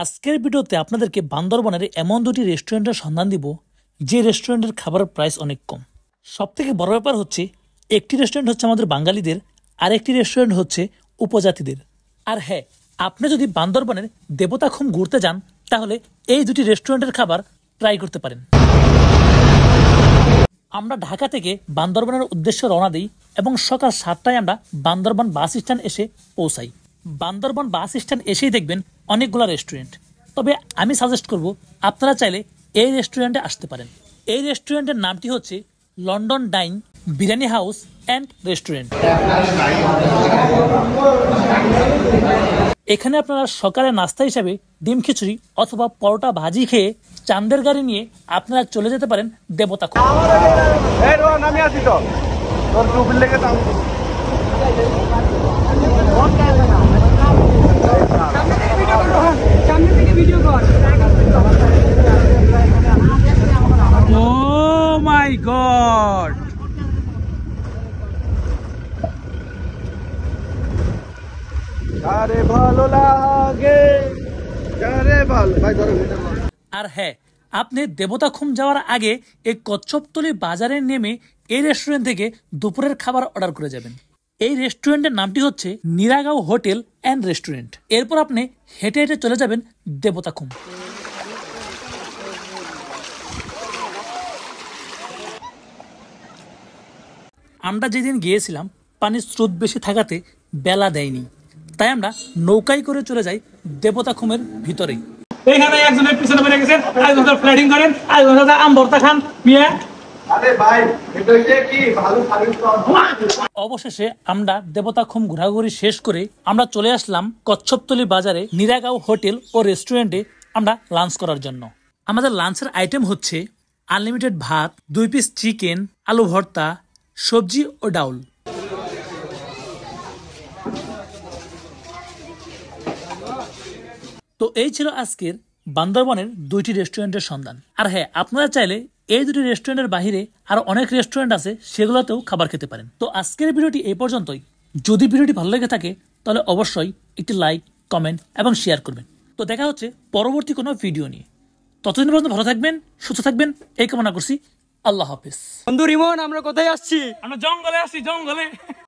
আজকের ভিডিওতে আপনাদেরকে বান্দরবনের এমন দুটি রেস্টুরেন্টের সন্ধান দিব যে রেস্টুরেন্টের খাবারের প্রাইস অনেক কম। সবথেকে বড় ব্যাপার হচ্ছে একটি রেস্টুরেন্ট হচ্ছে আমাদের বাঙালিদের আর একটি রেস্টুরেন্ট হচ্ছে উপজাতিদের। আর হ্যাঁ, আপনি যদি বান্দরবনের দেবতাখুম ঘুরতে যান তাহলে এই দুটি রেস্টুরেন্টের খাবার ট্রাই করতে পারেন। আমরা ঢাকা থেকে বান্দরবনের উদ্দেশ্যে রওনা দিই এবং সকাল 7টায় আমরা বান্দরবান বাস স্ট্যান্ড এসে পৌঁছাই। বান্দরবান বাস স্ট্যান্ড এসেই দেখবেন অনেকগুলো রেস্টুরেন্ট, তবে আমি সাজেস্ট করব আপনারা চাইলে এই রেস্টুরেন্টে আসতে পারেন। এই রেস্টুরেন্টের নামটি হচ্ছে London dine biryani house and restaurant. এখানে আপনারা সকালে নাস্তা হিসাবে ডিম খিচুড়ি অথবা পরোটা ভাজি খেয়ে চান্দের গাড়ি নিয়ে আপনারা চলে যেতে পারেন দেবতাখুম। Oh my God! আরে ভালো লাগে, আরে ভালো ভাই ধরো। আর হ্যাঁ, আপনি দেবতাখুম যাওয়ার আগে এই কচ্ছপতলী বাজারে নেমে এই রেস্টুরেন্ট থেকে দুপুরের খাবার অর্ডার করে যাবেন। এই রেস্টুরেন্টের নামটি হচ্ছে নিরাগাঁও হোটেল অ্যান্ড রেস্টুরেন্ট। এরপর আপনি হেঁটে হেঁটে চলে যাবেন দেবতাখুম। আমরা যেদিন গিয়েছিলাম পানির স্রোত বেশি থাকাতে বেলা দেয়নি, তাই আমরা নৌকায় করে চলে যাই দেবতাখুমের ভিতরেই। এখানে একজনের পিছনে পড়ে গেছেন, একজন ফ্লাইটিং করেন, একজন আম ভর্তা খান মিয়া। আরে ভাই, এটা কি ভালো সার্ভিস পাওয়া। অবশেষে আমরা দেবতাখুম ঘোরাঘুরি শেষ করে আমরা চলে আসলাম কচ্ছপতলী বাজারে নিরাগাঁও হোটেল ও রেস্টুরেন্টে আমরা লাঞ্চ করার জন্য। আমাদের লাঞ্চের আইটেম হচ্ছে আনলিমিটেড ভাত, 2 পিস চিকেন, আলু ভর্তা, সবজি ও ডাউল। তো এই ছিল আজকের বান্দরবনের দুইটি রেস্টুরেন্টের সন্ধান। আর হ্যাঁ, আপনারা চাইলে এই দুটি রেস্টুরেন্টের বাহিরে আরো অনেক রেস্টুরেন্ট আছে, সেগুলোতেও খাবার খেতে পারেন। তো আজকের ভিডিওটি এই পর্যন্তই। যদি ভিডিওটি ভালো লেগে থাকে তাহলে অবশ্যই একটি লাইক, কমেন্ট এবং শেয়ার করবেন। তো দেখা হচ্ছে পরবর্তী কোনো ভিডিও নিয়ে। ততদিন পর্যন্ত ভালো থাকবেন, সুস্থ থাকবেন এই কামনা করছি। আল্লাহ হাফেজ। বন্ধু রিমন, আমরা কোথায় আসছি? আমরা জঙ্গলে আসছি, জঙ্গলে।